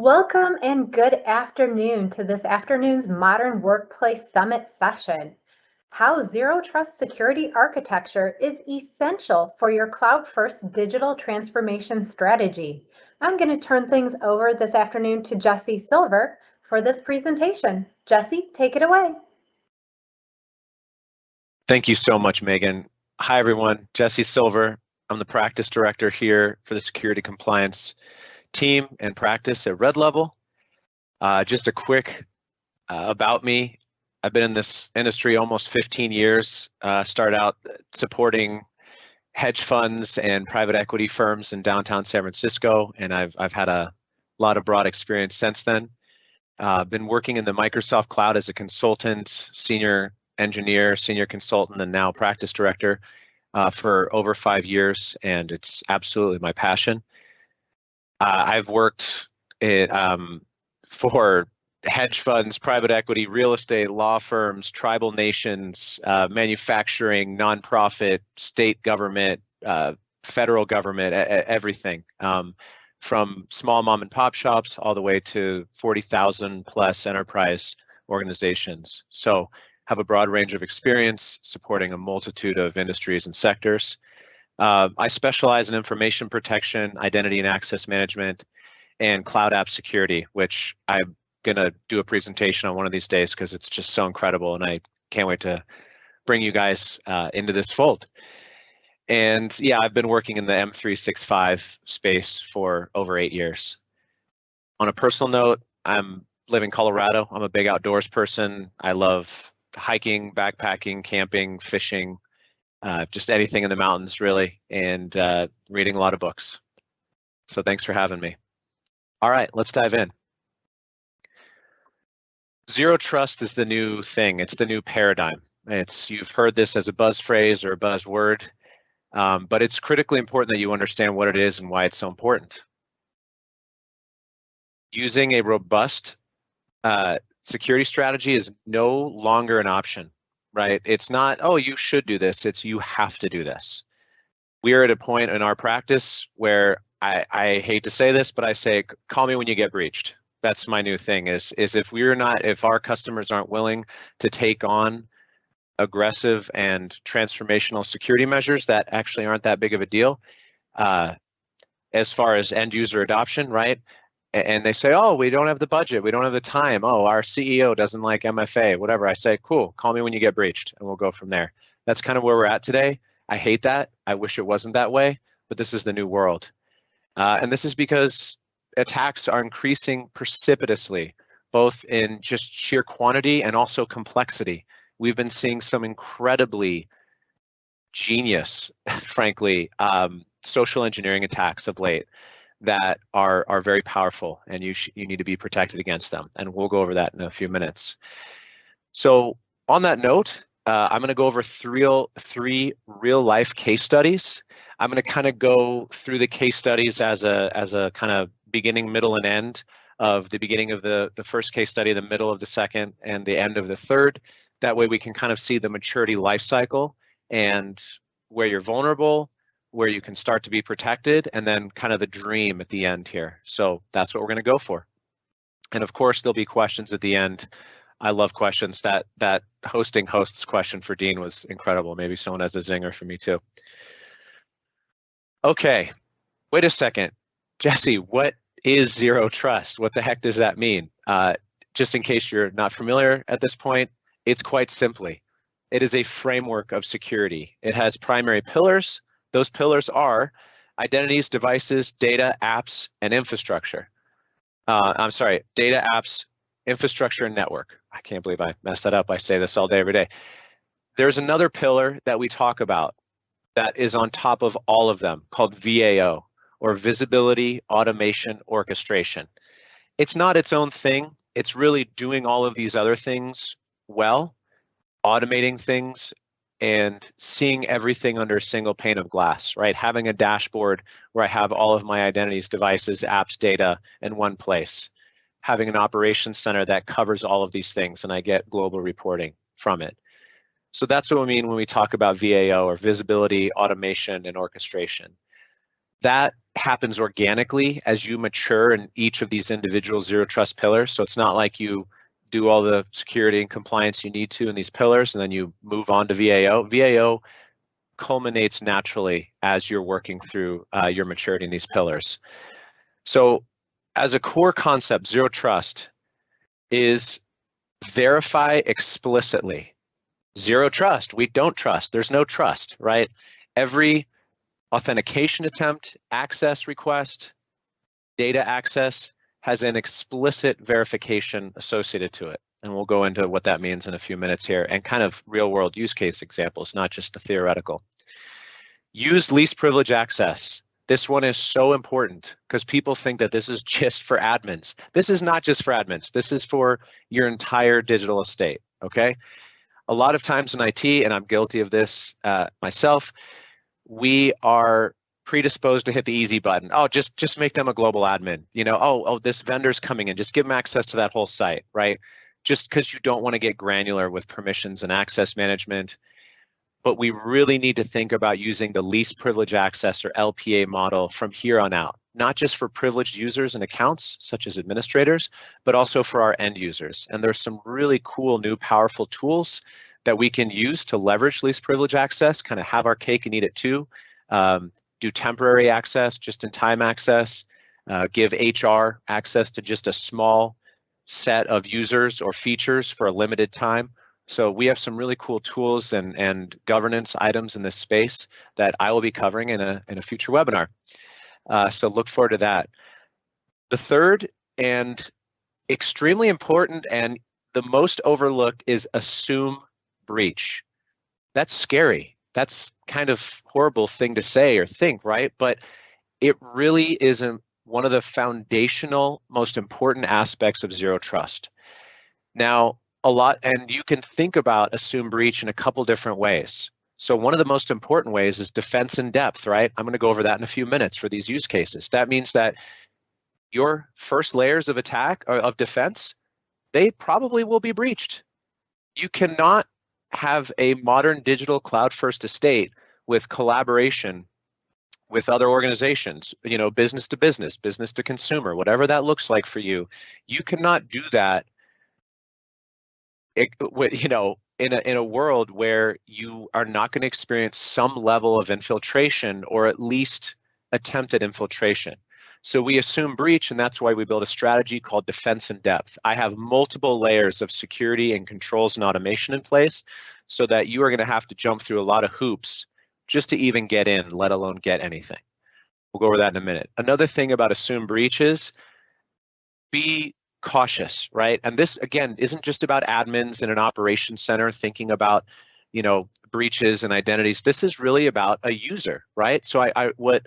Welcome and good afternoon to this afternoon's Modern Workplace Summit session. How Zero Trust Security Architecture is essential for your cloud-first digital transformation strategy. I'm going to turn things over this afternoon to Jesse Silver for this presentation. Jesse, take it away. Thank you so much, Megan. Hi, everyone. Jesse Silver. I'm the practice director here for the security compliance team and practice at Red Level. Just a quick about me. I've been in this industry almost 15 years. Started out supporting hedge funds and private equity firms in downtown San Francisco, and I've had a lot of broad experience since then. Been working in the Microsoft Cloud as a consultant, senior engineer, senior consultant, and now practice director for over 5 years, and it's absolutely my passion. I've worked for hedge funds, private equity, real estate, law firms, tribal nations, manufacturing, nonprofit, state government, federal government, everything. From small mom and pop shops all the way to 40,000 plus enterprise organizations. So have a broad range of experience supporting a multitude of industries and sectors. I specialize in information protection, identity and access management, and cloud app security, which I'm gonna do a presentation on one of these days because it's just so incredible, and I can't wait to bring you guys into this fold. And yeah, I've been working in the M365 space for over 8 years. On a personal note, I live in Colorado. I'm a big outdoors person. I love hiking, backpacking, camping, fishing, just anything in the mountains really, and reading a lot of books. So thanks for having me. All right, let's dive in. Zero trust is the new thing. It's the new paradigm. You've heard this as a buzz phrase or a buzzword. But it's critically important that you understand what it is and why it's so important. Using a robust security strategy is no longer an option, right? It's not, oh, you should do this. It's you have to do this. We are at a point in our practice where I hate to say this, but I say, call me when you get breached. That's my new thing is if our customers aren't willing to take on aggressive and transformational security measures that actually aren't that big of a deal as far as end user adoption, right? And they say, oh, we don't have the budget, we don't have the time, oh, our CEO doesn't like MFA, whatever. I say, cool, call me when you get breached and we'll go from there. That's kind of where we're at today. I hate that. I wish it wasn't that way, but this is the new world. And this is because attacks are increasing precipitously, both in just sheer quantity and also complexity. We've been seeing some incredibly genius, frankly, social engineering attacks of late that are very powerful, and you need to be protected against them. And we'll go over that in a few minutes. So on that note, I'm going to go over three real life case studies. I'm going to kind of go through the case studies as a kind of beginning, middle, and end of the beginning of the first case study, the middle of the second, and the end of the third. That way we can kind of see the maturity life cycle and where you're vulnerable, where you can start to be protected, and then kind of the dream at the end here. So that's what we're going to go for. And of course, there'll be questions at the end. I love questions. That hosting hosts question for Dean was incredible. Maybe someone has a zinger for me too. Okay, wait a second. Jesse, what is zero trust? What the heck does that mean? Just in case you're not familiar at this point, it's quite simply, it is a framework of security. It has primary pillars. Those pillars are identities, devices, data, apps, and infrastructure. Data, apps, infrastructure, and network. I can't believe I messed that up. I say this all day, every day. There's another pillar that we talk about that is on top of all of them called VAO, or Visibility, Automation, Orchestration. It's not its own thing. It's really doing all of these other things well, automating things, and seeing everything under a single pane of glass, right? Having a dashboard where I have all of my identities, devices, apps, data in one place. Having an operations center that covers all of these things, and I get global reporting from it. So that's what we mean when we talk about VAO, or Visibility, Automation, and Orchestration. That happens organically as you mature in each of these individual zero trust pillars. So it's not like you do all the security and compliance you need to in these pillars and then you move on to VAO. VAO culminates naturally as you're working through your maturity in these pillars. So as a core concept, zero trust is verify explicitly. Zero trust, we don't trust, there's no trust, right? Every authentication attempt, access request, data access has an explicit verification associated to it. And we'll go into what that means in a few minutes here and kind of real world use case examples, not just the theoretical. Use least privilege access. This one is so important because people think that this is just for admins. This is not just for admins. This is for your entire digital estate, okay? A lot of times in IT, and I'm guilty of this myself, we are predisposed to hit the easy button. Oh, just make them a global admin. You know, oh, this vendor's coming in, just give them access to that whole site, right? Just because you don't want to get granular with permissions and access management. But we really need to think about using the least privilege access or LPA model from here on out, not just for privileged users and accounts, such as administrators, but also for our end users. And there's some really cool new powerful tools that we can use to leverage least privilege access, kind of have our cake and eat it too, do temporary access, just-in-time access, give HR access to just a small set of users or features for a limited time. So we have some really cool tools and governance items in this space that I will be covering in a future webinar. So look forward to that. The third and extremely important and the most overlooked is assume breach. That's scary. That's kind of horrible thing to say or think, right? But it really is one of the foundational, most important aspects of zero trust. Now, and you can think about assume breach in a couple different ways. So one of the most important ways is defense in depth, right? I'm going to go over that in a few minutes for these use cases. That means that your first layers of attack or of defense, they probably will be breached. You cannot have a modern digital cloud first estate with collaboration with other organizations, you know, business to business, business to consumer, whatever that looks like for you. You cannot do that, you know, in a world where you are not going to experience some level of infiltration or at least attempted infiltration. So we assume breach, and that's why we build a strategy called defense in depth. I have multiple layers of security and controls and automation in place so that you are going to have to jump through a lot of hoops just to even get in, let alone get anything. We'll go over that in a minute. Another thing about assume breach is be cautious, right? And this, again, isn't just about admins in an operations center thinking about, you know, breaches and identities. This is really about a user, right? So what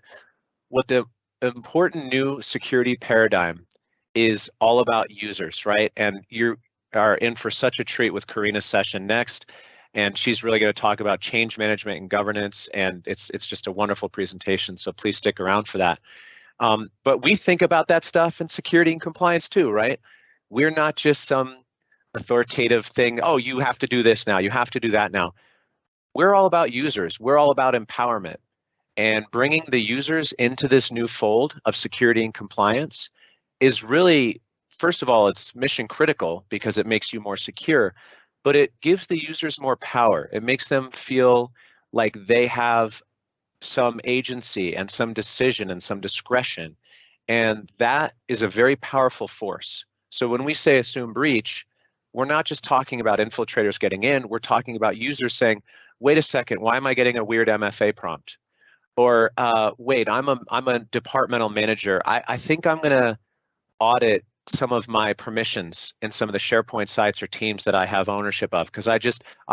the important new security paradigm is all about users, right? And you are in for such a treat with Karina's session next, and she's really going to talk about change management and governance, and it's just a wonderful presentation, so please stick around for that. But we think about that stuff in security and compliance too, right? We're not just some authoritative thing, oh, you have to do this now, you have to do that now. We're all about users, we're all about empowerment. And bringing the users into this new fold of security and compliance is really, first of all, it's mission critical because it makes you more secure, but it gives the users more power. It makes them feel like they have some agency and some decision and some discretion. And that is a very powerful force. So when we say assume breach, we're not just talking about infiltrators getting in, we're talking about users saying, wait a second, why am I getting a weird MFA prompt? Or wait, I'm a departmental manager. I think I'm gonna audit some of my permissions in some of the SharePoint sites or teams that I have ownership of because I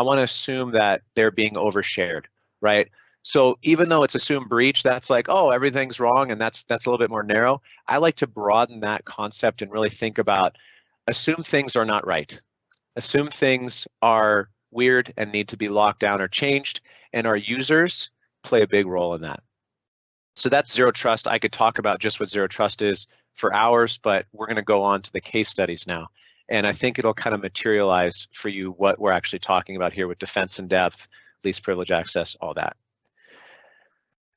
want to assume that they're being overshared, right? So even though it's assumed breach, that's like, oh, everything's wrong, and that's a little bit more narrow. I like to broaden that concept and really think about assume things are not right. Assume things are weird and need to be locked down or changed, and our users play a big role in that. So that's zero trust. I could talk about just what zero trust is for hours, but we're going to go on to the case studies now. And I think it'll kind of materialize for you what we're actually talking about here with defense in depth, least privilege access, all that.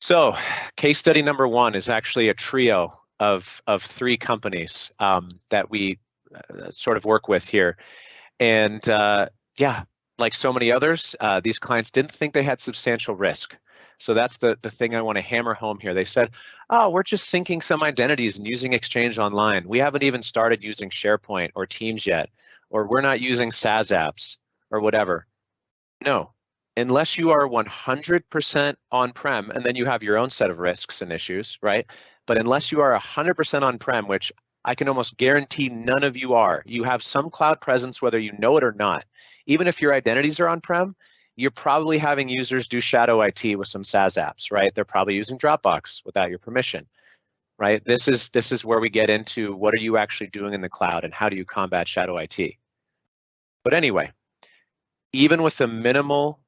So case study number one is actually a trio of 3 companies that we sort of work with here. And yeah, like so many others, these clients didn't think they had substantial risk. So that's the thing I want to hammer home here. They said, oh, we're just syncing some identities and using Exchange Online. We haven't even started using SharePoint or Teams yet, or we're not using SaaS apps or whatever. No, unless you are 100% on-prem, and then you have your own set of risks and issues, right? But unless you are 100% on-prem, which I can almost guarantee none of you are, you have some cloud presence whether you know it or not. Even if your identities are on-prem, you're probably having users do shadow IT with some SaaS apps, right? They're probably using Dropbox without your permission, right? This is where we get into what are you actually doing in the cloud and how do you combat shadow IT. But anyway, even with the minimal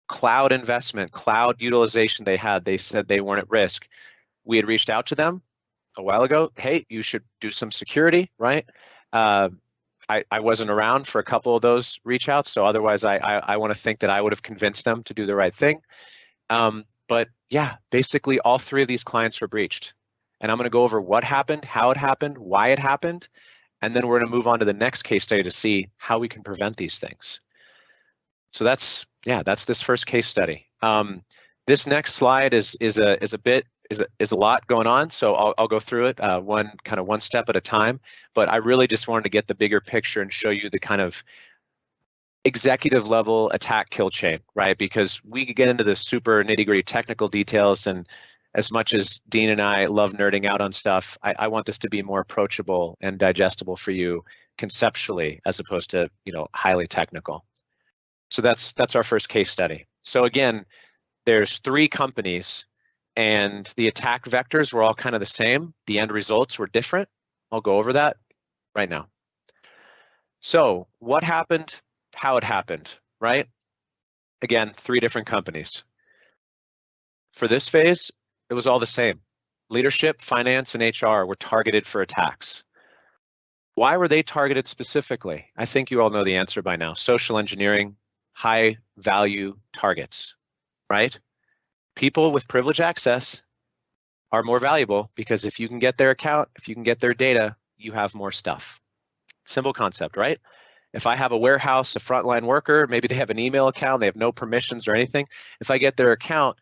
cloud investment, cloud utilization they had, they said they weren't at risk. We had reached out to them a while ago. Hey, you should do some security, right? I wasn't around for a couple of those reach outs, so otherwise I want to think that I would have convinced them to do the right thing. But yeah, basically all 3 of these clients were breached. And I'm going to go over what happened, how it happened, why it happened, and then we're going to move on to the next case study to see how we can prevent these things. So that's this first case study. This next slide is a lot going on, so I'll go through it one step at a time. But I really just wanted to get the bigger picture and show you the kind of executive level attack kill chain, right? Because we could get into the super nitty-gritty technical details, and as much as Dean and I love nerding out on stuff, I want this to be more approachable and digestible for you conceptually, as opposed to highly technical. So that's our first case study. So again, there's 3 companies and the attack vectors were all kind of the same. The end results were different. I'll go over that right now. So what happened, how it happened, right? Again, 3 different companies. For this phase, it was all the same. Leadership, finance, and HR were targeted for attacks. Why were they targeted specifically? I think you all know the answer by now. Social engineering, high value targets, right? People with privileged access are more valuable because if you can get their account, if you can get their data, you have more stuff. Simple concept, right? If I have a warehouse, a frontline worker, maybe they have an email account, they have no permissions or anything. If I get their account,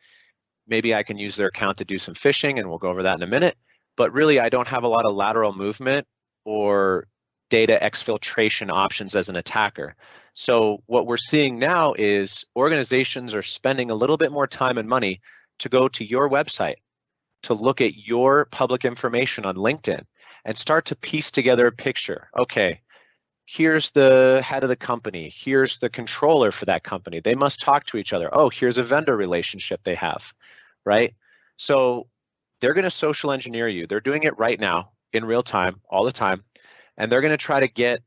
maybe I can use their account to do some phishing, and we'll go over that in a minute. But really, I don't have a lot of lateral movement or data exfiltration options as an attacker. So what we're seeing now is organizations are spending a little bit more time and money to go to your website, to look at your public information on LinkedIn and start to piece together a picture. Okay, here's the head of the company. Here's the controller for that company. They must talk to each other. Oh, here's a vendor relationship they have, right? So they're going to social engineer you. They're doing it right now in real time, all the time. And they're going to try to get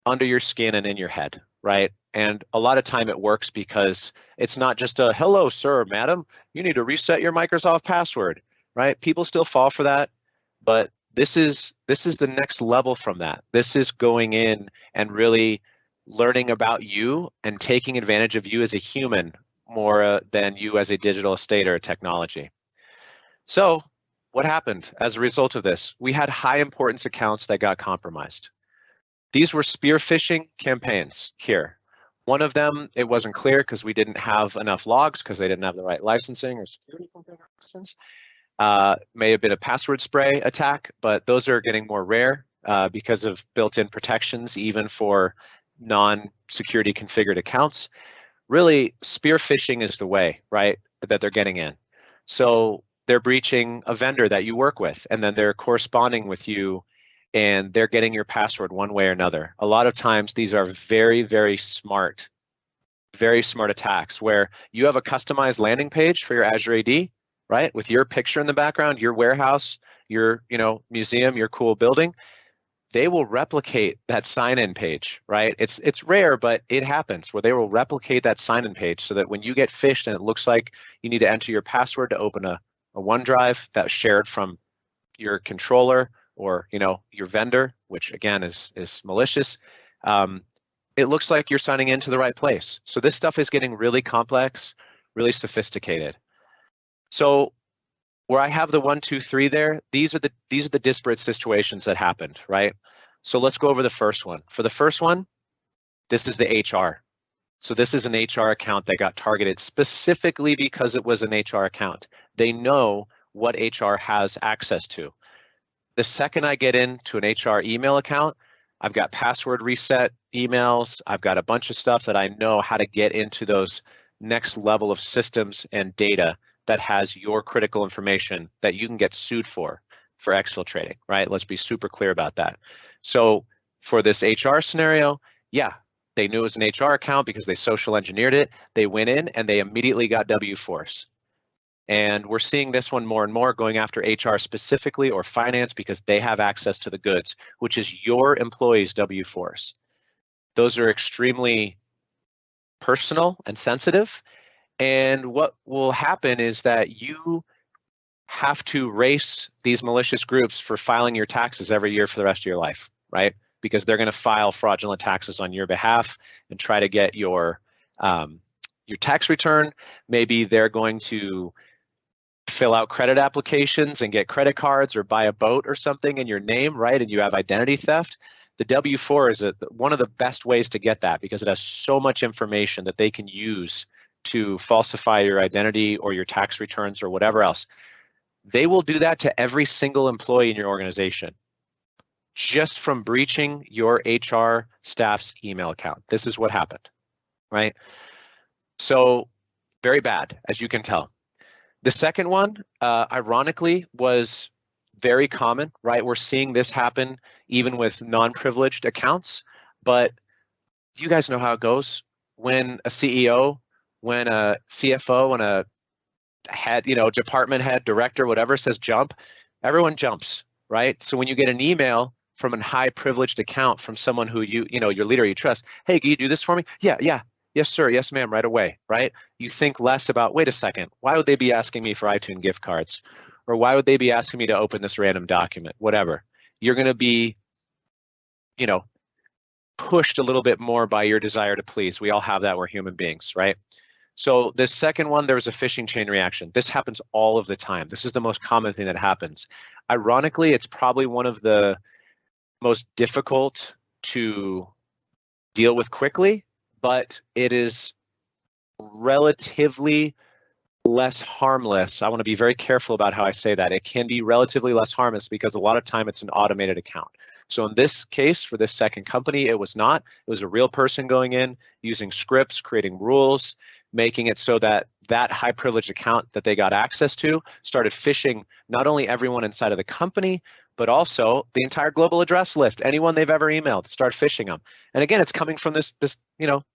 under your skin and in your head, right? And a lot of time it works because it's not just a, hello, sir, madam, you need to reset your Microsoft password, right? People still fall for that, but this is the next level from that. This is going in and really learning about you and taking advantage of you as a human more than you as a digital estate or a technology. So what happened as a result of this? We had high importance accounts that got compromised. These were spear phishing campaigns here. One of them, it wasn't clear because we didn't have enough logs because they didn't have the right licensing or security configurations. May have been a password spray attack, but those are getting more rare because of built-in protections, even for non-security configured accounts. Really, spear phishing is the way, right, that they're getting in. So they're breaching a vendor that you work with, and then they're corresponding with you, and they're getting your password one way or another. A lot of times, these are very, very smart attacks where you have a customized landing page for your Azure AD, right? With your picture in the background, your warehouse, your museum, your cool building. They will replicate that sign-in page, right? It's rare, but it happens where they will replicate that sign-in page so that when you get phished and it looks like you need to enter your password to open a OneDrive that's shared from your controller or your vendor, which again is malicious, it looks like you're signing into the right place. So this stuff is getting really complex, really sophisticated. So where I have the 1, 2, 3 there, these are the disparate situations that happened, right? So let's go over the first one. For the first one, this is the HR. So this is an HR account that got targeted specifically because it was an HR account. They know what HR has access to. The second I get into an HR email account, I've got password reset emails. I've got a bunch of stuff that I know how to get into those next level of systems and data that has your critical information that you can get sued for exfiltrating, right? Let's be super clear about that. So for this HR scenario, yeah, they knew it was an HR account because they social engineered it. They went in and they immediately got W-4s. And we're seeing this one more and more going after HR specifically or finance because they have access to the goods, which is your employees' W-4s. Those are extremely personal and sensitive. And what will happen is that you have to race these malicious groups for filing your taxes every year for the rest of your life, right? Because they're going to file fraudulent taxes on your behalf and try to get your tax return. Maybe they're going to fill out credit applications and get credit cards or buy a boat or something in your name, right? And you have identity theft. The W-4 is one of the best ways to get that because it has so much information that they can use to falsify your identity or your tax returns or whatever else. They will do that to every single employee in your organization just from breaching your HR staff's email account. This is what happened, right? So very bad, as you can tell. The second one, ironically, was very common, right? We're seeing this happen even with non-privileged accounts, but you guys know how it goes. When a CEO, when a CFO, when a head, department head, director, whatever says jump, everyone jumps, right? So when you get an email from a high privileged account from someone who your leader you trust, hey, can you do this for me? Yeah. Yes, sir. Yes, ma'am. Right away, right? You think less about, wait a second, why would they be asking me for iTunes gift cards? Or why would they be asking me to open this random document? Whatever. You're going to be, pushed a little bit more by your desire to please. We all have that. We're human beings, right? So the second one, there was a phishing chain reaction. This happens all of the time. This is the most common thing that happens. Ironically, it's probably one of the most difficult to deal with quickly, but it is relatively less harmless. I want to be very careful about how I say that. It can be relatively less harmless because a lot of time it's an automated account. So in this case, for this second company, it was not. It was a real person going in, using scripts, creating rules, making it so that that high privileged account that they got access to started phishing not only everyone inside of the company, but also the entire global address list. Anyone they've ever emailed, start phishing them. And again, it's coming from this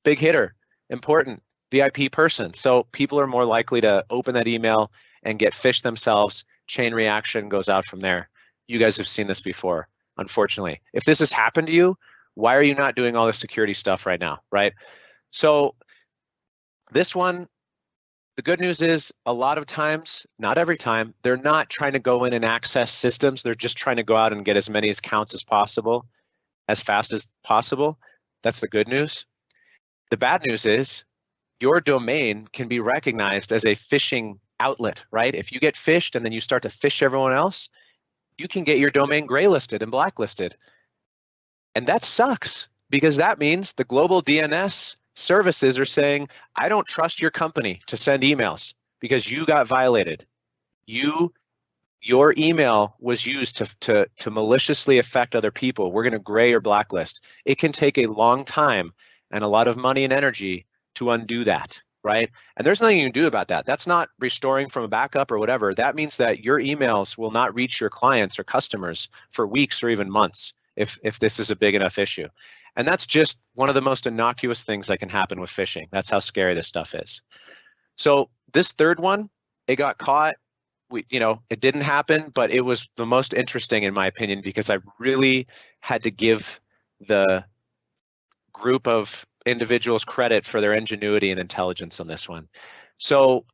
big hitter, important VIP person. So people are more likely to open that email and get phished themselves. Chain reaction goes out from there. You guys have seen this before, unfortunately. If this has happened to you, why are you not doing all the security stuff right now, right? So this one, the good news is a lot of times, not every time, they're not trying to go in and access systems. They're just trying to go out and get as many accounts as possible, as fast as possible. That's the good news. The bad news is your domain can be recognized as a phishing outlet, right? If you get phished and then you start to phish everyone else, you can get your domain gray listed and blacklisted. And that sucks because that means the global DNS services are saying, I don't trust your company to send emails because you got violated. Your email was used to maliciously affect other people. We're going to gray or blacklist. It can take a long time and a lot of money and energy to undo that, right? And there's nothing you can do about that. That's not restoring from a backup or whatever. That means that your emails will not reach your clients or customers for weeks or even months if this is a big enough issue. And that's just one of the most innocuous things that can happen with phishing. That's how scary this stuff is. So this third one, it got caught. It didn't happen, but it was the most interesting in my opinion because I really had to give the group of individuals credit for their ingenuity and intelligence on this one. So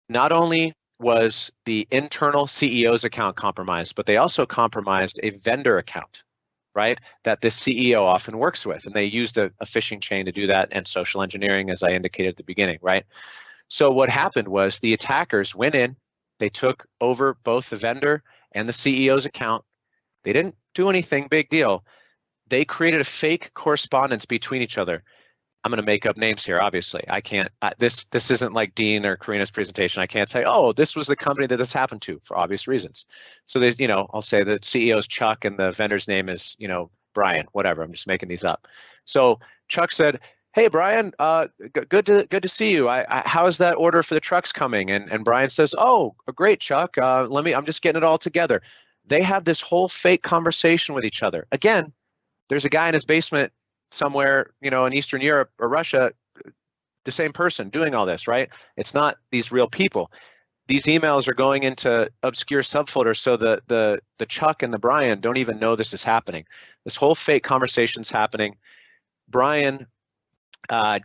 not only was the internal CEO's account compromised, but they also compromised a vendor account, right, that this CEO often works with. And they used a phishing chain to do that and social engineering, as I indicated at the beginning, right? So what happened was the attackers went in, They took over both the vendor and the CEO's account. They didn't do anything big deal. They created a fake correspondence between each other. I'm going to make up names here, obviously. I can't, this isn't like Dean or Karina's presentation. I can't say, oh, this was the company that this happened to for obvious reasons. So there's, I'll say the CEO's Chuck and the vendor's name is, Brian, whatever. I'm just making these up. So Chuck said, hey, Brian, good to see you. How's that order for the trucks coming? And Brian says, oh, great, Chuck. I'm just getting it all together. They have this whole fake conversation with each other. Again, there's a guy in his basement somewhere, in Eastern Europe or Russia, the same person doing all this, right? It's not these real people. These emails are going into obscure subfolders, so the Chuck and the Brian don't even know this is happening. This whole fake conversation's happening. Brian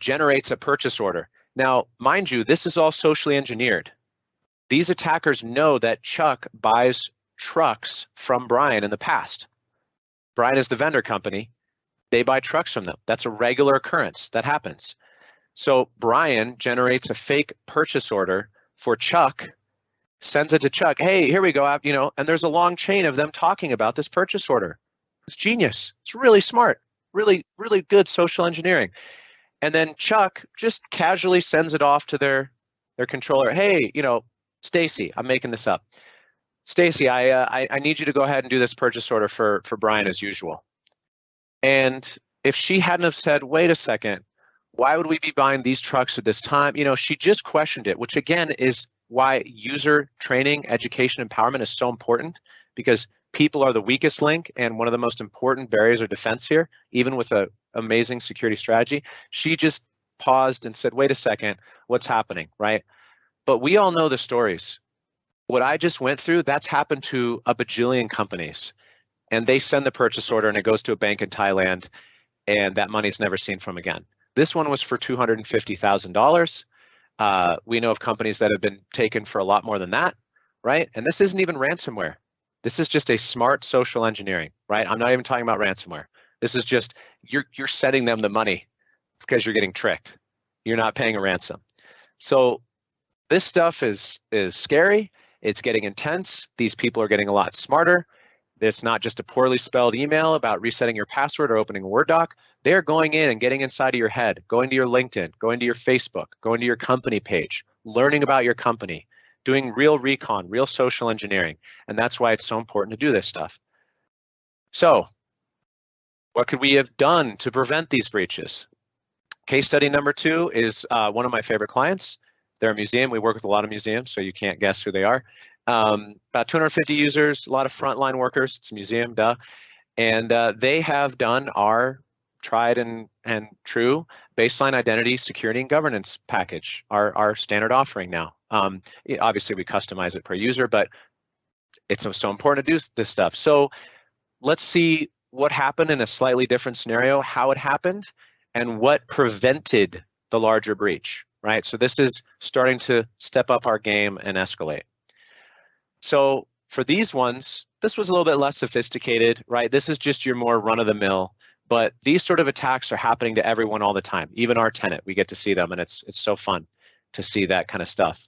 generates a purchase order. Now, mind you, this is all socially engineered. These attackers know that Chuck buys trucks from Brian in the past. Brian is the vendor company. They buy trucks from them. That's a regular occurrence that happens. So Brian generates a fake purchase order for Chuck, sends it to Chuck. Hey, here we go. And there's a long chain of them talking about this purchase order. It's genius. It's really smart. Really, really good social engineering. And then Chuck just casually sends it off to their controller. Hey, Stacy, I'm making this up. Stacy, I need you to go ahead and do this purchase order for Brian as usual. And if she hadn't have said, wait a second, why would we be buying these trucks at this time? She just questioned it, which again is why user training, education, empowerment is so important, because people are the weakest link and one of the most important barriers of defense here, even with an amazing security strategy. She just paused and said, wait a second, what's happening, right? But we all know the stories. What I just went through, that's happened to a bajillion companies. And they send the purchase order and it goes to a bank in Thailand and that money's never seen from again. This one was for $250,000. We know of companies that have been taken for a lot more than that, right? And this isn't even ransomware. This is just a smart social engineering, right? I'm not even talking about ransomware. This is just, you're sending them the money because you're getting tricked. You're not paying a ransom. So this stuff is scary. It's getting intense. These people are getting a lot smarter. It's not just a poorly spelled email about resetting your password or opening a Word doc. They're going in and getting inside of your head, going to your LinkedIn, going to your Facebook, going to your company page, learning about your company, doing real recon, real social engineering. And that's why it's so important to do this stuff. So what could we have done to prevent these breaches? Case study number 2 is one of my favorite clients. They're a museum. We work with a lot of museums, so you can't guess who they are. About 250 users, a lot of frontline workers. It's a museum, duh. And they have done our tried and true baseline identity, security, and governance package, our standard offering now. Obviously, we customize it per user, but it's so important to do this stuff. So let's see what happened in a slightly different scenario, how it happened, and what prevented the larger breach, right? So this is starting to step up our game and escalate. So for these ones, this was a little bit less sophisticated, right? This is just your more run-of-the-mill, but these sort of attacks are happening to everyone all the time. Even our tenant, we get to see them, and it's so fun to see that kind of stuff.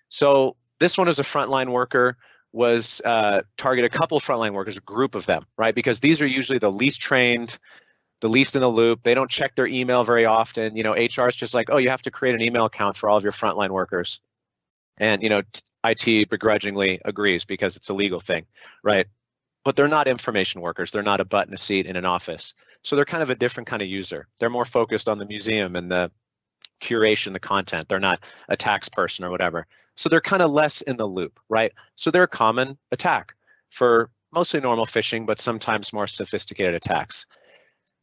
So this one is a frontline worker, was target a couple of frontline workers, a group of them, right? Because these are usually the least trained, the least in the loop. They don't check their email very often. HR is just like, oh, you have to create an email account for all of your frontline workers. And, IT begrudgingly agrees because it's a legal thing, right? But they're not information workers. They're not a butt in a seat in an office. So they're kind of a different kind of user. They're more focused on the museum and the curation, the content. They're not a tax person or whatever. So they're kind of less in the loop, right? So they're a common attack for mostly normal phishing, but sometimes more sophisticated attacks.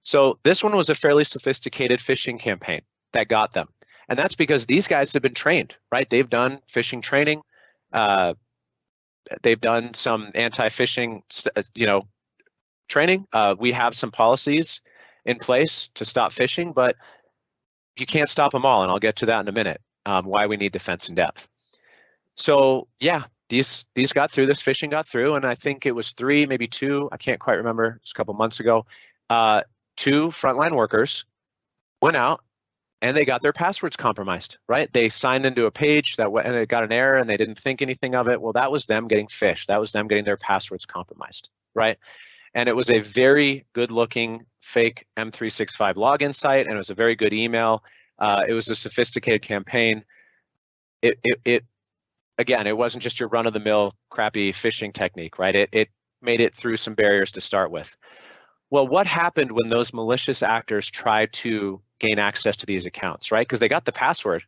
So this one was a fairly sophisticated phishing campaign that got them. And that's because these guys have been trained, right? They've done phishing training. They've done some anti-phishing, training. We have some policies in place to stop phishing, but you can't stop them all. And I'll get to that in a minute, why we need defense in depth. So yeah, these got through, this phishing got through, and I think it was 3, maybe 2, I can't quite remember, it's a couple months ago. 2 frontline workers went out and they got their passwords compromised, right? They signed into a page and it got an error and they didn't think anything of it. Well, that was them getting phished. That was them getting their passwords compromised, right? And it was a very good looking fake M365 login site, and it was a very good email. It was a sophisticated campaign. Again, it wasn't just your run of the mill crappy phishing technique, right? It made it through some barriers to start with. Well, what happened when those malicious actors tried to gain access to these accounts, right? Because they got the password.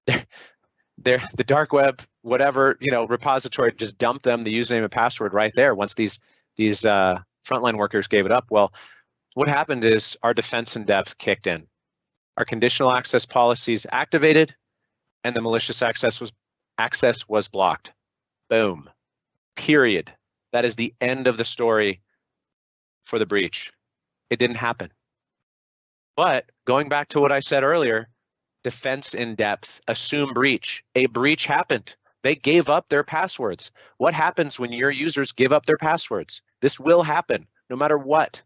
The dark web, whatever, repository just dumped them the username and password right there once these frontline workers gave it up. Well, what happened is our defense in depth kicked in. Our conditional access policies activated, and the malicious access was blocked. Boom. Period. That is the end of the story for the breach. It didn't happen. But going back to what I said earlier, defense in depth, assume breach. A breach happened. They gave up their passwords. What happens when your users give up their passwords? This will happen no matter what.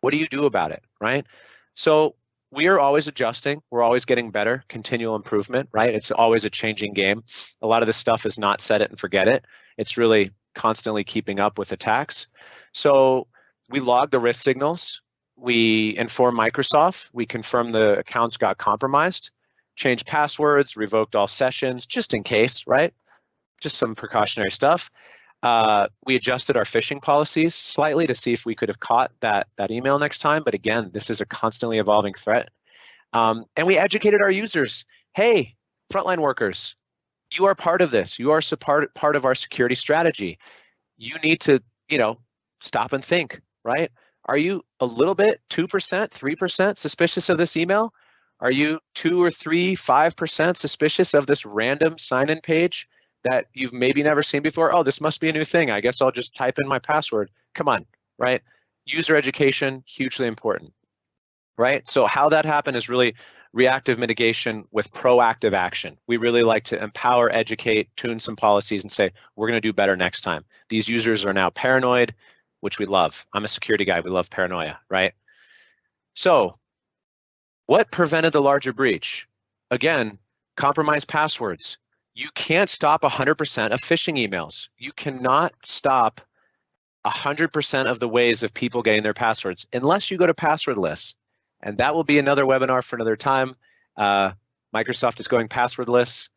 What do you do about it, right? So we are always adjusting. We're always getting better, continual improvement, right? It's always a changing game. A lot of this stuff is not set it and forget it. It's really constantly keeping up with attacks. So we log the risk signals. We inform Microsoft. We confirm the accounts got compromised, changed passwords, revoked all sessions, just in case, right? Just some precautionary stuff. We adjusted our phishing policies slightly to see if we could have caught that email next time. But again, this is a constantly evolving threat. And we educated our users. Hey, frontline workers, you are part of this. You are part of our security strategy. You need to, stop and think, right? Are you a little bit, 2%, 3% suspicious of this email? Are you 2 or 3, 5% suspicious of this random sign-in page that you've maybe never seen before? Oh, this must be a new thing. I guess I'll just type in my password. Come on, right? User education, hugely important, right? So how that happened is really reactive mitigation with proactive action. We really like to empower, educate, tune some policies and say, we're gonna do better next time. These users are now paranoid, which we love. I'm a security guy, we love paranoia, right? So what prevented the larger breach? Again, compromised passwords. You can't stop 100% of phishing emails. You cannot stop 100% of the ways of people getting their passwords unless you go to passwordless. And that will be another webinar for another time. Microsoft is going passwordless.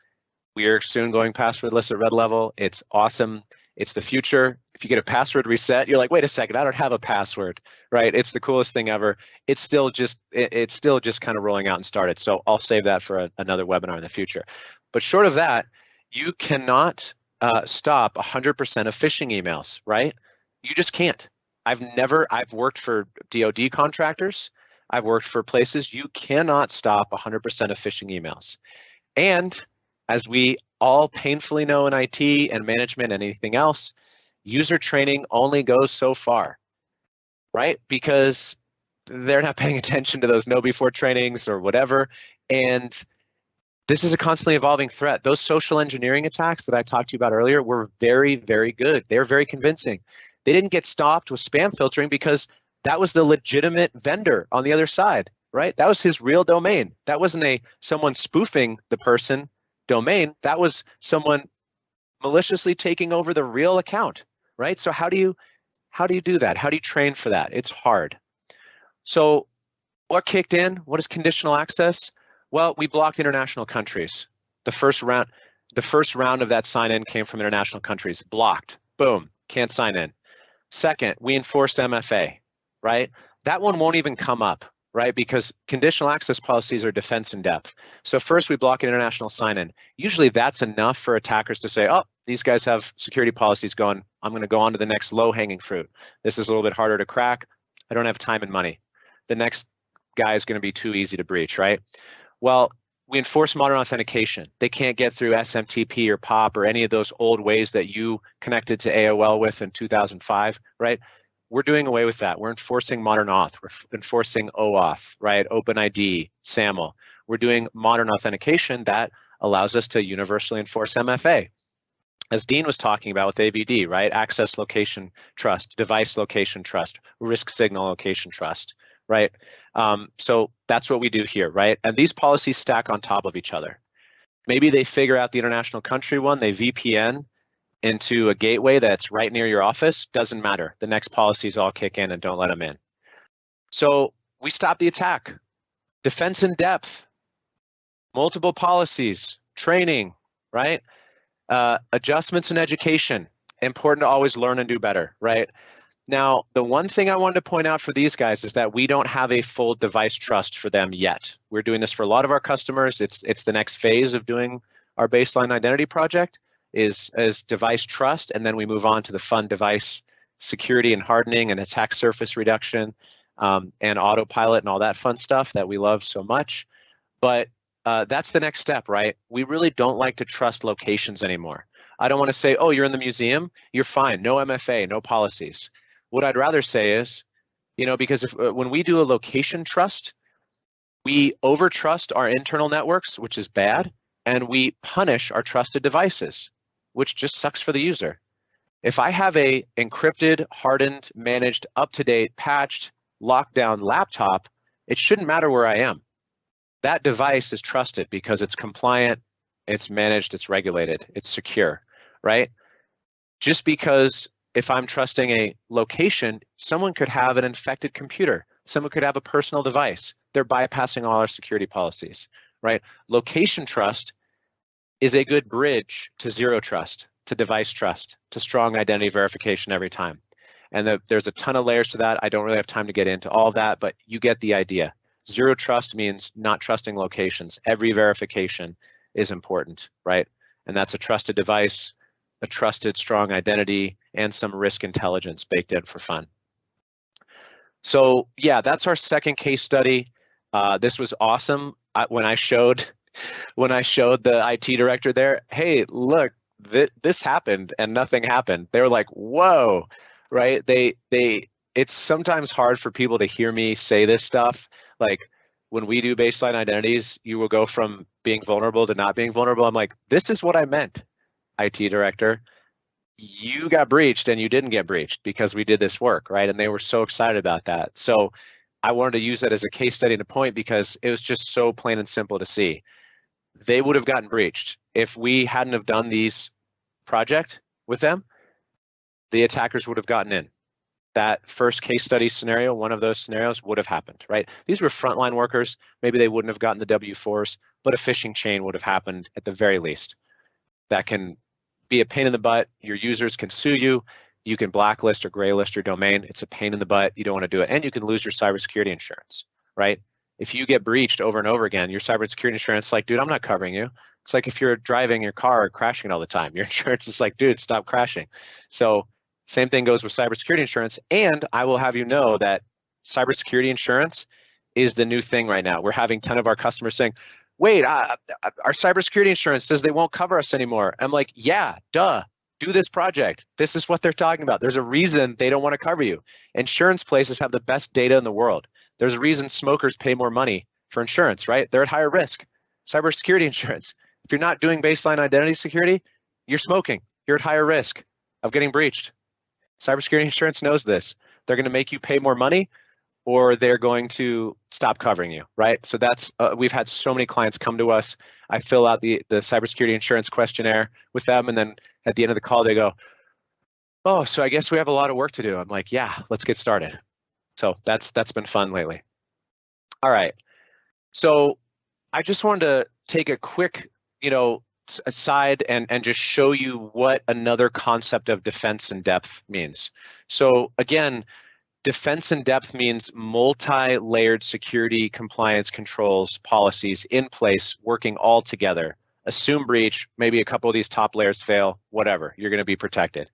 We are soon going passwordless at Red Level. It's awesome. It's the future. If you get a password reset, you're like, wait a second, I don't have a password, right? It's the coolest thing ever. It's still just kind of rolling out and started. So I'll save that for another webinar in the future. But short of that, you cannot stop 100% of phishing emails, right? You just can't. I've worked for DoD contractors. I've worked for places. You cannot stop 100% of phishing emails. And as we all painfully know in IT and management and anything else, user training only goes so far, right? Because they're not paying attention to those know before trainings or whatever. And this is a constantly evolving threat. Those social engineering attacks that I talked to you about earlier were very, very good. They're very convincing. They didn't get stopped with spam filtering because that was the legitimate vendor on the other side, right? That was his real domain. That wasn't someone spoofing the person domain. That was someone maliciously taking over the real account, right? So how do you do that? How do you train for that? It's hard. So what kicked in? What is conditional access? Well, we blocked international countries. The first round of that sign-in came from international countries. Blocked. Boom. Can't sign in. Second, we enforced MFA, right? That one won't even come up, right? Because conditional access policies are defense in depth. So first we block an international sign-in. Usually that's enough for attackers to say, oh, these guys have security policies going. I'm going to go on to the next low-hanging fruit. This is a little bit harder to crack. I don't have time and money. The next guy is going to be too easy to breach, right? Well, we enforce modern authentication. They can't get through SMTP or POP or any of those old ways that you connected to AOL with in 2005, right? We're doing away with that. We're enforcing modern auth. We're enforcing OAuth, right? OpenID, SAML. We're doing modern authentication that allows us to universally enforce MFA. As Dean was talking about with AVD, right? Access location trust, device location trust, risk signal location trust, right? So that's what we do here, right? And these policies stack on top of each other. Maybe they figure out the international country one, they VPN into a gateway that's right near your office, doesn't matter. The next policies all kick in and don't let them in. So we stop the attack. Defense in depth, multiple policies, training, right? Adjustments in education, important to always learn and do better, right? Now, the one thing I wanted to point out for these guys is that we don't have a full device trust for them yet. We're doing this for a lot of our customers. It's the next phase of doing our baseline identity project is device trust, and then we move on to the fun device security and hardening and attack surface reduction and autopilot and all that fun stuff that we love so much. But that's the next step, right? We really don't like to trust locations anymore. I don't want to say, oh, you're in the museum, you're fine, no MFA, no policies. What I'd rather say is, because when we do a location trust, we overtrust our internal networks, which is bad, and we punish our trusted devices, which just sucks for the user. If I have a encrypted, hardened, managed, up-to-date, patched, lockdown laptop, it shouldn't matter where I am. That device is trusted because it's compliant, it's managed, it's regulated, it's secure, right? Just because if I'm trusting a location, someone could have an infected computer, someone could have a personal device. They're bypassing all our security policies, right? Location trust is a good bridge to zero trust, to device trust, to strong identity verification every time. And there's a ton of layers to that. I don't really have time to get into all of that, but you get the idea. Zero trust means not trusting locations. Every verification is important, right? And that's a trusted device, a trusted strong identity, and some risk intelligence baked in for fun. So yeah, that's our second case study. This was awesome. When I showed the IT director there, hey, look, this happened and nothing happened. They were like, whoa, right? It's sometimes hard for people to hear me say this stuff. Like when we do baseline identities, you will go from being vulnerable to not being vulnerable. I'm like, this is what I meant, IT director. You got breached and you didn't get breached because we did this work, right? And they were so excited about that. So I wanted to use that as a case study to point because it was just so plain and simple to see. They would have gotten breached. If we hadn't have done these project with them, the attackers would have gotten in. That first case study scenario, one of those scenarios would have happened, right? These were frontline workers. Maybe they wouldn't have gotten the W-4s, but a phishing chain would have happened at the very least. That can be a pain in the butt. Your users can sue you. You can blacklist or graylist your domain. It's a pain in the butt. You don't want to do it. And you can lose your cybersecurity insurance, right? If you get breached over and over again, your cybersecurity insurance is like, dude, I'm not covering you. It's like if you're driving your car crashing all the time, your insurance is like, dude, stop crashing. So same thing goes with cybersecurity insurance. And I will have you know that cybersecurity insurance is the new thing right now. We're having 10 of our customers saying, wait, our cybersecurity insurance says they won't cover us anymore. I'm like, yeah, duh, do this project. This is what they're talking about. There's a reason they don't want to cover you. Insurance places have the best data in the world. There's a reason smokers pay more money for insurance, right? They're at higher risk. Cybersecurity insurance. If you're not doing baseline identity security, you're smoking. You're at higher risk of getting breached. Cybersecurity insurance knows this. They're going to make you pay more money or they're going to stop covering you, right? So that's, we've had so many clients come to us. I fill out the cybersecurity insurance questionnaire with them, and then at the end of the call, they go, oh, so I guess we have a lot of work to do. I'm like, yeah, let's get started. So that's been fun lately. All right, so I just wanted to take a quick, aside and just show you what another concept of defense in depth means. So again, defense in depth means multi-layered security, compliance, controls, policies in place, working all together. Assume breach, maybe a couple of these top layers fail, whatever, you're going to be protected.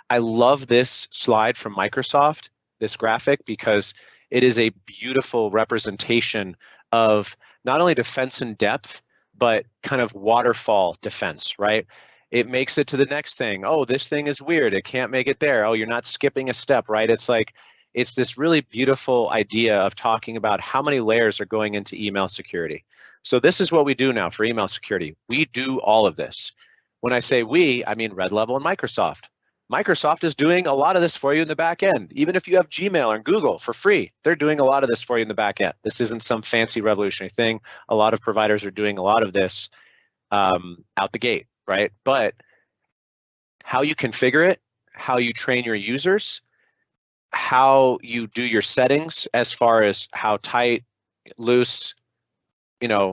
I love this slide from Microsoft, this graphic, because it is a beautiful representation of not only defense in depth, but kind of waterfall defense, right? It makes it to the next thing. Oh, this thing is weird. It can't make it there. Oh, you're not skipping a step, right? It's like, it's this really beautiful idea of talking about how many layers are going into email security. So this is what we do now for email security. We do all of this. When I say we, I mean Red Level and Microsoft. Microsoft is doing a lot of this for you in the back end. Even if you have Gmail or Google for free, they're doing a lot of this for you in the back end. This isn't some fancy revolutionary thing. A lot of providers are doing a lot of this out the gate, right? But how you configure it, how you train your users, how you do your settings as far as how tight, loose,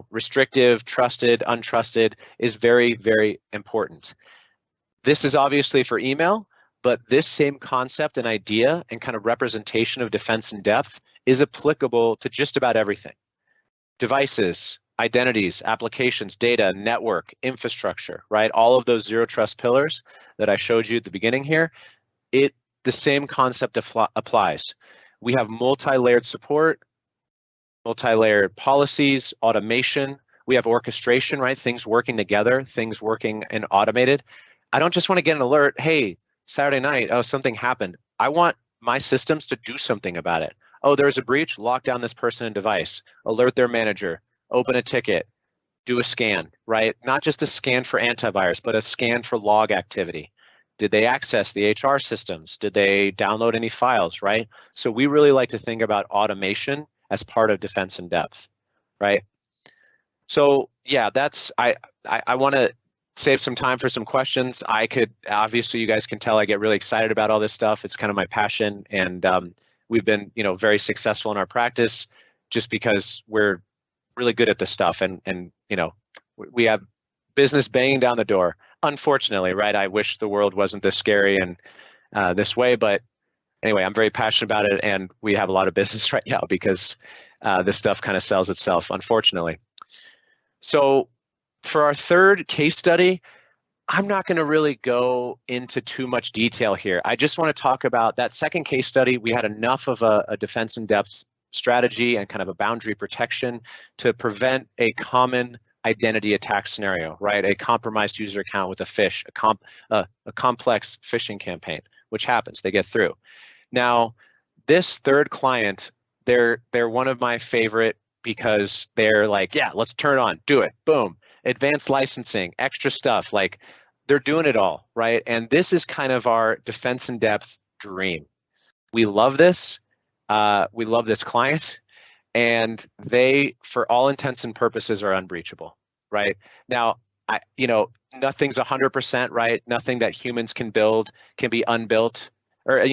restrictive, trusted, untrusted is very, very important. This is obviously for email, but this same concept and idea and kind of representation of defense in depth is applicable to just about everything. Devices, identities, applications, data, network, infrastructure, right? All of those zero trust pillars that I showed you at the beginning here, the same concept applies. We have multi-layered support, multi-layered policies, automation. We have orchestration, right? Things working together, things working and automated. I don't just want to get an alert, hey, Saturday night, oh, something happened. I want my systems to do something about it. Oh, there's a breach, lock down this person and device, alert their manager, open a ticket, do a scan, right? Not just a scan for antivirus, but a scan for log activity. Did they access the HR systems? Did they download any files, right? So we really like to think about automation as part of defense in depth, right? So yeah, I want to save some time for some questions. Obviously you guys can tell I get really excited about all this stuff. It's kind of my passion, and we've been very successful in our practice just because we're really good at this stuff, and we have business banging down the door. Unfortunately, right? I wish the world wasn't this scary and this way, but anyway, I'm very passionate about it, and we have a lot of business right now because this stuff kind of sells itself, unfortunately. So for our third case study, I'm not going to really go into too much detail here. I just want to talk about that second case study. We had enough of a defense in depth strategy and kind of a boundary protection to prevent a common identity attack scenario, right? A compromised user account with a phish, a complex phishing campaign, which happens, they get through. Now, this third client, they're one of my favorite because they're like, yeah, let's turn on, do it, boom. Advanced licensing, extra stuff, like they're doing it all, right? And this is kind of our defense in depth dream. We love this. We love this client, and they, for all intents and purposes, are unbreachable, right? Now, nothing's 100%, right? Nothing that humans can build can be unbuilt or,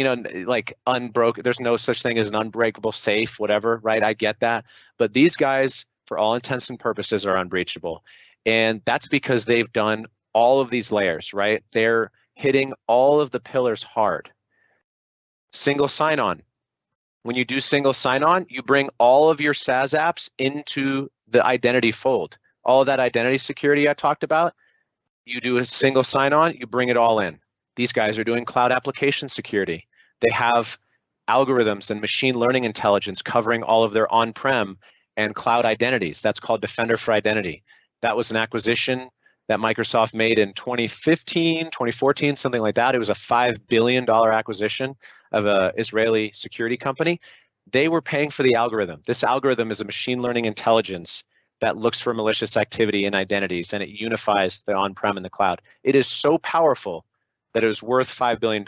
like unbroken. There's no such thing as an unbreakable safe, whatever, right? I get that. But these guys, for all intents and purposes, are unbreachable. And that's because they've done all of these layers, right? They're hitting all of the pillars hard. Single sign-on. When you do single sign-on, you bring all of your SaaS apps into the identity fold. All of that identity security I talked about, you do a single sign-on, you bring it all in. These guys are doing cloud application security. They have algorithms and machine learning intelligence covering all of their on-prem and cloud identities. That's called Defender for Identity. That was an acquisition that Microsoft made in 2015, 2014, something like that. It was a $5 billion acquisition of an Israeli security company. They were paying for the algorithm. This algorithm is a machine learning intelligence that looks for malicious activity in identities, and it unifies the on-prem and the cloud. It is so powerful that it was worth $5 billion.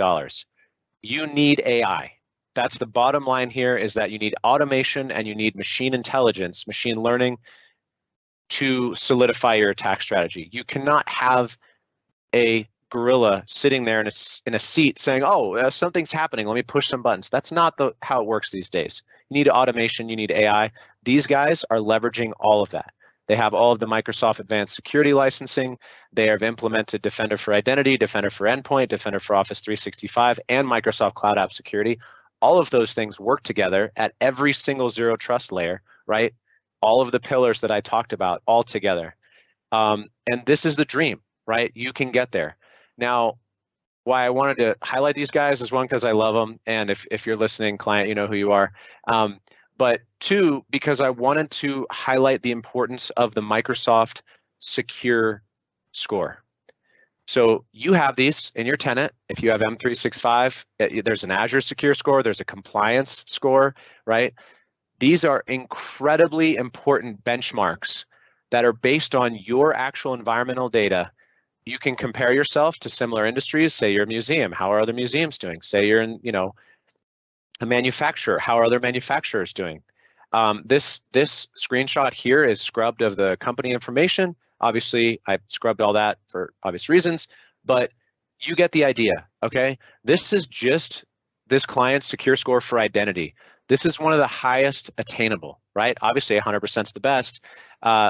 You need AI. That's the bottom line here, is that you need automation and you need machine intelligence, machine learning, to solidify your attack strategy. You cannot have a gorilla sitting there in a seat saying, oh, something's happening, let me push some buttons. That's not how it works these days. You need automation, you need AI. These guys are leveraging all of that. They have all of the Microsoft Advanced Security licensing. They have implemented Defender for Identity, Defender for Endpoint, Defender for Office 365, and Microsoft Cloud App Security. All of those things work together at every single zero trust layer, right? All of the pillars that I talked about all together. And this is the dream, right? You can get there. Now, why I wanted to highlight these guys is, one, because I love them. And if you're listening, client, you know who you are. But two, because I wanted to highlight the importance of the Microsoft Secure Score. So you have these in your tenant. If you have M365, there's an Azure Secure Score, there's a compliance score, right? These are incredibly important benchmarks that are based on your actual environmental data you can compare yourself to similar industries. Say you're a museum, how are other museums doing? Say you're in, a manufacturer, how are other manufacturers doing? This screenshot here is scrubbed of the company information. Obviously, I scrubbed all that for obvious reasons, but you get the idea, okay? This is just this client's secure score for identity. This is one of the highest attainable, right? Obviously, 100% is the best.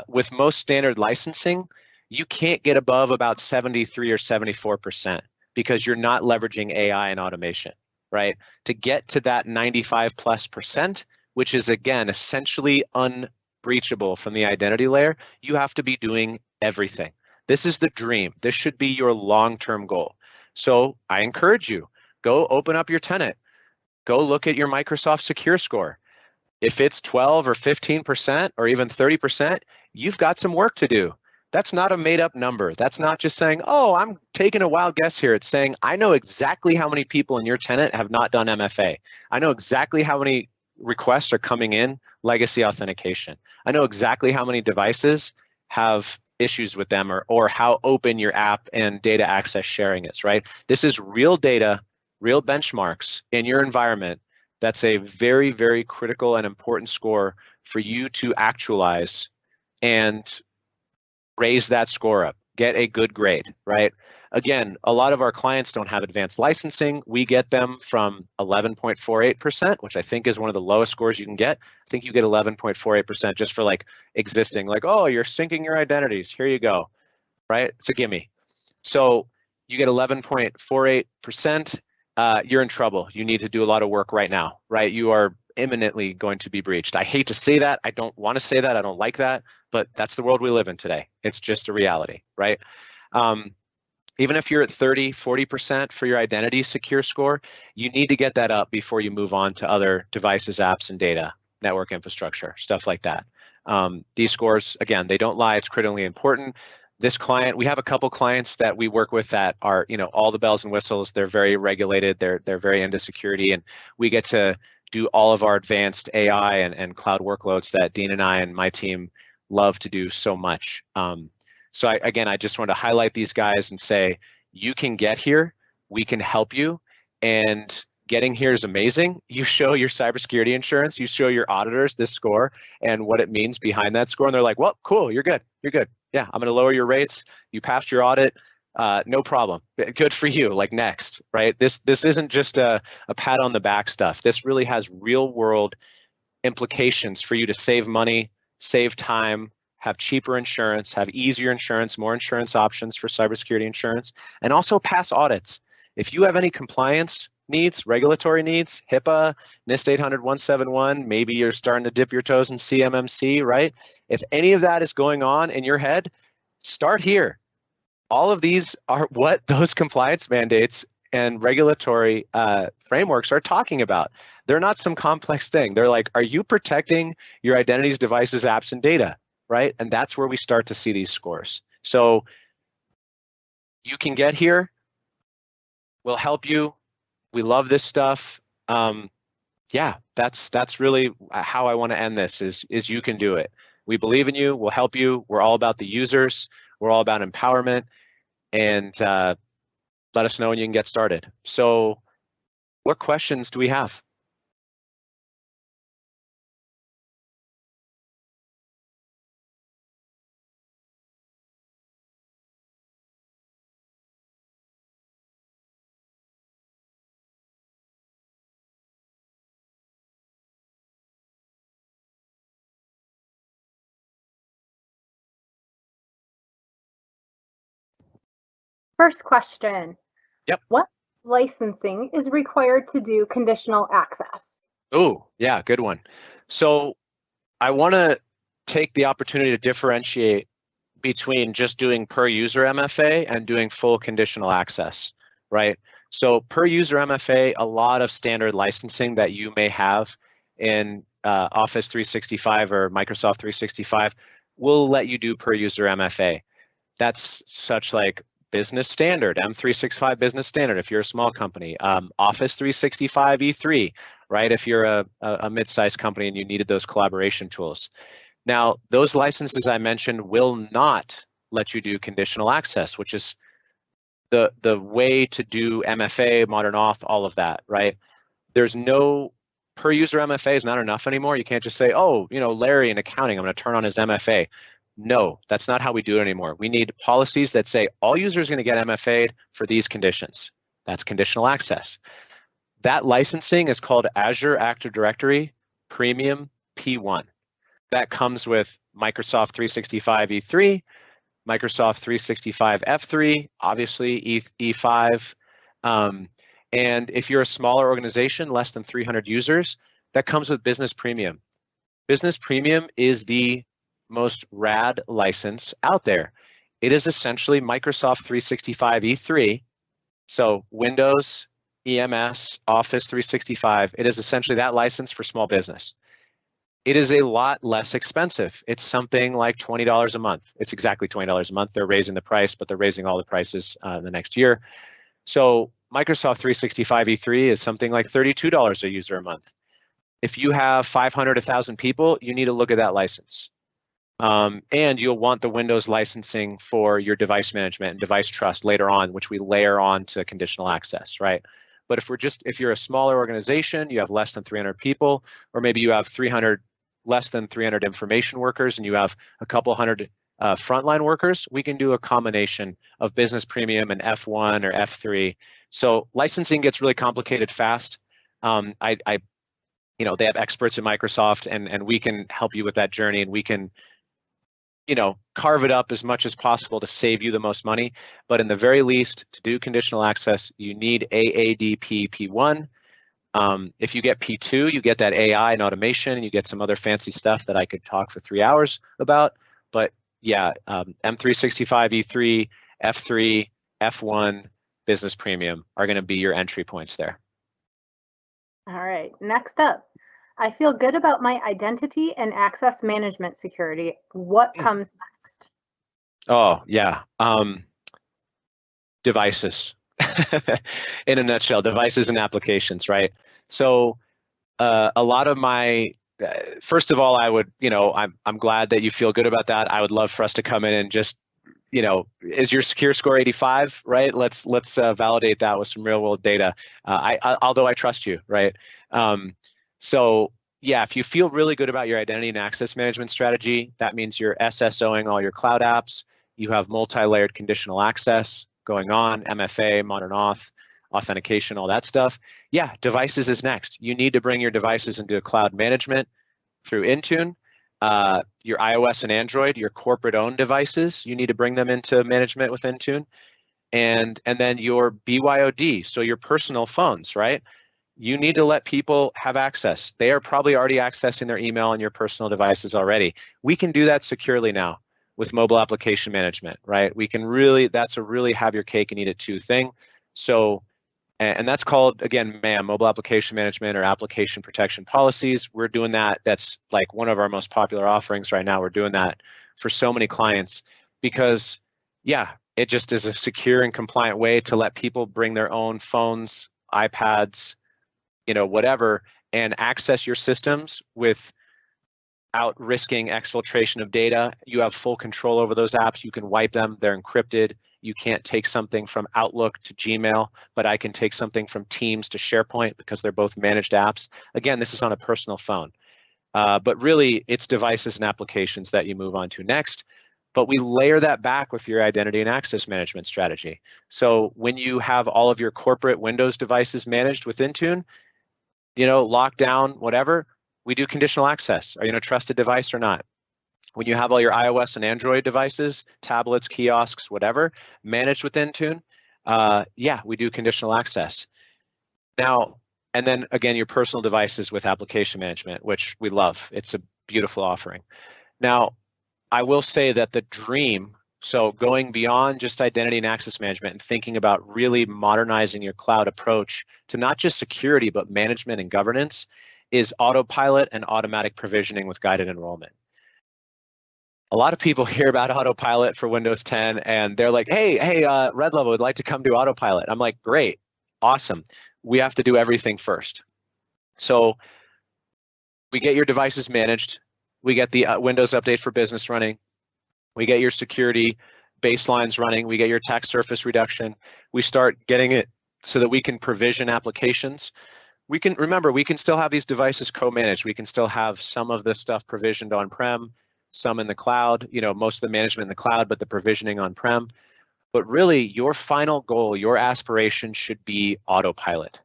With most standard licensing, you can't get above about 73 or 74% because you're not leveraging AI and automation, right? To get to that 95+%, which is again essentially unbreachable from the identity layer, you have to be doing everything. This is the dream. This should be your long-term goal. So I encourage you, go open up your tenant, go look at your Microsoft Secure Score. If it's 12 or 15% or even 30%, you've got some work to do. That's not a made up number. That's not just saying, oh, I'm taking a wild guess here. It's saying, I know exactly how many people in your tenant have not done MFA. I know exactly how many requests are coming in legacy authentication. I know exactly how many devices have issues with them or how open your app and data access sharing is, right? This is real data, real benchmarks in your environment. That's a very, very critical and important score for you to actualize and raise that score up, get a good grade, right? Again, a lot of our clients don't have advanced licensing. We get them from 11.48%, which I think is one of the lowest scores you can get. I think you get 11.48% just for like existing, like, oh, you're syncing your identities. Here you go, right? It's a gimme. So you get 11.48%. You're in trouble. You need to do a lot of work right now, right? You are imminently going to be breached. I hate to say that. I don't want to say that. I don't like that, but that's the world we live in today. It's just a reality, right? Even if you're at 30, 40% for your identity secure score, you need to get that up before you move on to other devices, apps, and data, network infrastructure, stuff like that. These scores, again, they don't lie. It's critically important. This client, we have a couple clients that we work with that are, all the bells and whistles. They're very regulated. They're very into security, and we get to do all of our advanced AI and cloud workloads that Dean and I and my team love to do so much. So I just want to highlight these guys and say, you can get here, we can help you, and getting here is amazing. You show your cybersecurity insurance, you show your auditors this score and what it means behind that score, and they're like, well, cool, you're good. Yeah, I'm gonna lower your rates, you passed your audit, no problem, good for you, like next, right? This isn't just a pat on the back stuff. This really has real world implications for you to save money, save time, have cheaper insurance, have easier insurance, more insurance options for cybersecurity insurance, and also pass audits. If you have any compliance needs, regulatory needs, HIPAA, NIST 800-171, maybe you're starting to dip your toes in CMMC, right? If any of that is going on in your head, start here. All of these are what those compliance mandates and regulatory frameworks are talking about. They're not some complex thing. They're like, are you protecting your identities, devices, apps, and data? Right? And that's where we start to see these scores. So you can get here. We'll help you. We love this stuff. Yeah, that's really how I want to end this is you can do it. We believe in you. We'll help you. We're all about the users. We're all about empowerment. And let us know when you can get started. So what questions do we have? First question. Yep. What licensing is required to do conditional access? Oh, yeah, good one. So I want to take the opportunity to differentiate between just doing per user MFA and doing full conditional access, right? So per user MFA, a lot of standard licensing that you may have in Office 365 or Microsoft 365 will let you do per user MFA. That's such like business standard, M365 business standard if you're a small company, Office 365 E3, right? If you're a mid-sized company and you needed those collaboration tools. Now, those licenses I mentioned will not let you do conditional access, which is the way to do MFA, modern auth, all of that, right? There's no per user MFA is not enough anymore. You can't just say, oh, Larry in accounting, I'm going to turn on his MFA. No, that's not how we do it anymore. We need policies that say all users are going to get MFA'd for these conditions. That's conditional access. That licensing is called Azure Active Directory Premium P1. That comes with Microsoft 365 E3, Microsoft 365 F3, obviously E5. And if you're a smaller organization, less than 300 users, that comes with Business Premium. Business Premium is the most rad license out there. It is essentially Microsoft 365 E3, so Windows, EMS, Office 365. It is essentially that license for small business. It is a lot less expensive. It's something like $20 a month. It's exactly $20 a month. They're raising the price, but they're raising all the prices the next year. So Microsoft 365 E3 is something like $32 a user a month. If you have 500, 1,000 people, you need to look at that license. And you'll want the Windows licensing for your device management and device trust later on, which we layer on to conditional access, right? But if you're a smaller organization, you have less than 300 people, or maybe you have less than 300 information workers and you have a couple hundred frontline workers, we can do a combination of Business Premium and F1 or F3. So licensing gets really complicated fast. They have experts at Microsoft, and we can help you with that journey, and we can carve it up as much as possible to save you the most money. But in the very least, to do conditional access, you need AADP P1. If you get P2, you get that AI and automation, and you get some other fancy stuff that I could talk for 3 hours about. But yeah, M365 E3, F3, F1, Business Premium are going to be your entry points there. All right, next up. I feel good about my identity and access management security. What comes next? Oh, yeah. Devices. In a nutshell, devices and applications, right? So a lot of my, first of all, I would, I'm glad that you feel good about that. I would love for us to come in and just, is your secure score 85, right? Let's validate that with some real world data. Although I trust you, right? So yeah, if you feel really good about your identity and access management strategy, that means you're SSOing all your cloud apps. You have multi-layered conditional access going on, MFA, modern auth, authentication, all that stuff. Yeah, devices is next. You need to bring your devices into cloud management through Intune. Your iOS and Android, your corporate-owned devices, you need to bring them into management with Intune. And then your BYOD, so your personal phones, right? You need to let people have access. They are probably already accessing their email on your personal devices already. We can do that securely now with mobile application management, right? We can really, that's a really have your cake and eat it too thing. So, and that's called, again, MAM, mobile application management or application protection policies. We're doing that. That's like one of our most popular offerings right now. We're doing that for so many clients because, yeah, it just is a secure and compliant way to let people bring their own phones, iPads, whatever, and access your systems without risking exfiltration of data. You have full control over those apps. You can wipe them. They're encrypted. You can't take something from Outlook to Gmail, but I can take something from Teams to SharePoint because they're both managed apps. Again, this is on a personal phone. But really, it's devices and applications that you move on to next. But we layer that back with your identity and access management strategy. So when you have all of your corporate Windows devices managed with Intune, lockdown, whatever, we do conditional access. Are you in a trusted device or not? When you have all your iOS and Android devices, tablets, kiosks, whatever, managed with Intune, yeah, we do conditional access. Now, and then again, your personal devices with application management, which we love. It's a beautiful offering. Now, I will say that the dream, so going beyond just identity and access management and thinking about really modernizing your cloud approach to not just security, but management and governance, is autopilot and automatic provisioning with guided enrollment. A lot of people hear about autopilot for Windows 10 and they're like, hey, Red Level would like to come do autopilot. I'm like, great, awesome. We have to do everything first. So we get your devices managed. We get the Windows Update for Business running. We get your security baselines running, we get your attack surface reduction, we start getting it so that we can provision applications. We can, remember, we can still have these devices co-managed. We can still have some of this stuff provisioned on-prem, some in the cloud, most of the management in the cloud, but the provisioning on-prem. But really, your final goal, your aspiration should be autopilot.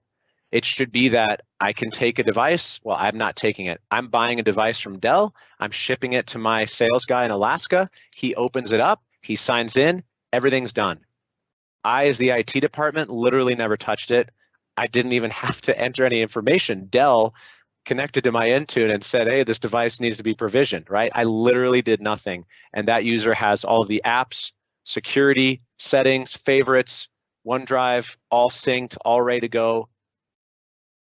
It should be that I can take a device. Well, I'm not taking it. I'm buying a device from Dell. I'm shipping it to my sales guy in Alaska. He opens it up. He signs in. Everything's done. I, as the IT department, literally never touched it. I didn't even have to enter any information. Dell connected to my Intune and said, hey, this device needs to be provisioned, right? I literally did nothing. And that user has all of the apps, security, settings, favorites, OneDrive, all synced, all ready to go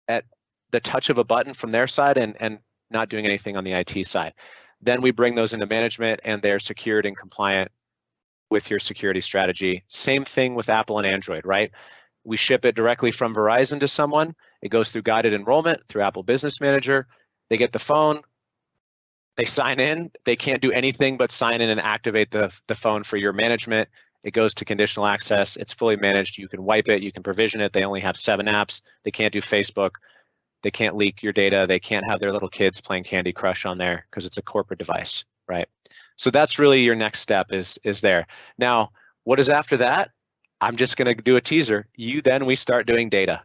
at the touch of a button from their side and not doing anything on the IT side. Then we bring those into management and they're secured and compliant with your security strategy. Same thing with Apple and Android, right? We ship it directly from Verizon to someone. It goes through guided enrollment through Apple Business Manager. They get the phone, they sign in. They can't do anything but sign in and activate the phone for your management. It goes to conditional access. It's fully managed. You can wipe it. You can provision it. They only have 7 apps. They can't do Facebook. They can't leak your data. They can't have their little kids playing Candy Crush on there because it's a corporate device, right? So that's really your next step is there. Now, what is after that? I'm just going to do a teaser. We start doing data,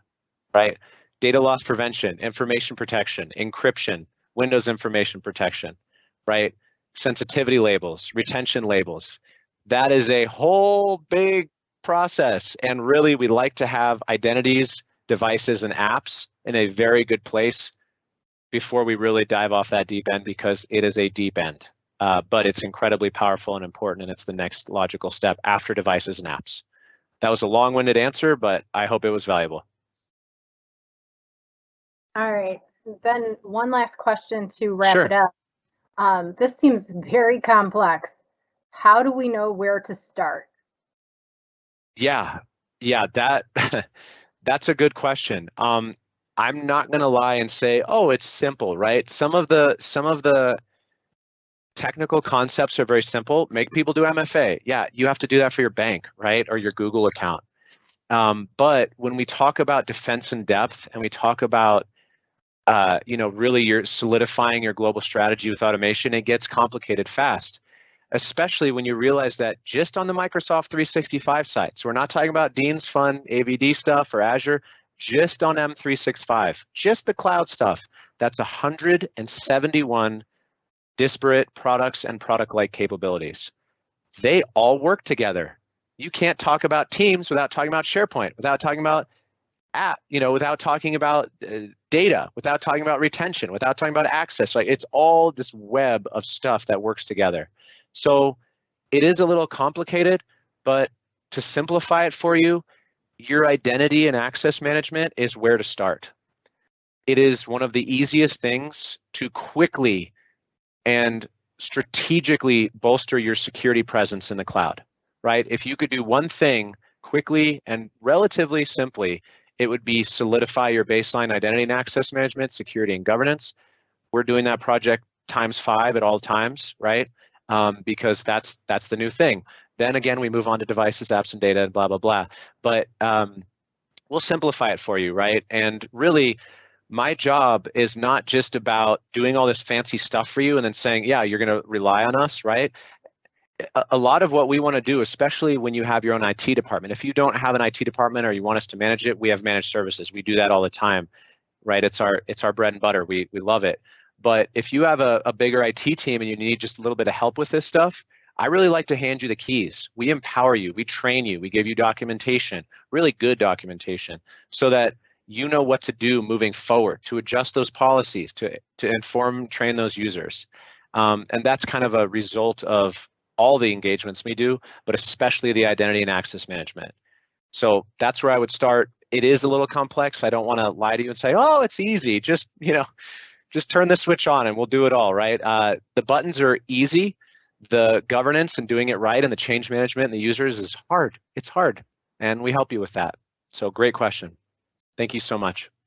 right? Data loss prevention, information protection, encryption, Windows information protection, right? Sensitivity labels, retention labels. That is a whole big process. And really, we like to have identities, devices, and apps in a very good place before we really dive off that deep end, because it is a deep end. But it's incredibly powerful and important, and it's the next logical step after devices and apps. That was a long-winded answer, but I hope it was valuable. All right, then one last question to wrap it up. This seems very complex. How do we know where to start? Yeah, that's a good question. I'm not gonna lie and say, oh, it's simple, right? Some of the technical concepts are very simple. Make people do MFA. Yeah, you have to do that for your bank, right? Or your Google account. But when we talk about defense in depth and we talk about, really you're solidifying your global strategy with automation, it gets complicated fast, especially when you realize that just on the Microsoft 365 side, so we're not talking about Dean's Fund, AVD stuff or Azure, just on M365, just the cloud stuff, that's 171 disparate products and product-like capabilities. They all work together. You can't talk about Teams without talking about SharePoint, without talking about app, without talking about data, without talking about retention, without talking about access. Like, it's all this web of stuff that works together. So it is a little complicated, but to simplify it for you, your identity and access management is where to start. It is one of the easiest things to quickly and strategically bolster your security presence in the cloud, right? If you could do one thing quickly and relatively simply, it would be solidify your baseline identity and access management, security and governance. We're doing that project ×5 at all times, right? Because that's the new thing. Then again, we move on to devices, apps, and data, and blah, blah, blah. But we'll simplify it for you, right? And really, my job is not just about doing all this fancy stuff for you and then saying, yeah, you're going to rely on us, right? A lot of what we want to do, especially when you have your own IT department, if you don't have an IT department or you want us to manage it, we have managed services. We do that all the time, right? It's our bread and butter. We love it. But if you have a bigger IT team and you need just a little bit of help with this stuff, I really like to hand you the keys. We empower you, we train you, we give you documentation, really good documentation, so that you know what to do moving forward, to adjust those policies, to inform, train those users. And that's kind of a result of all the engagements we do, but especially the identity and access management. So that's where I would start. It is a little complex. I don't want to lie to you and say, oh, it's easy. Just turn the switch on and we'll do it all, right? The buttons are easy. The governance and doing it right and the change management and the users is hard. It's hard, and we help you with that. So great question. Thank you so much.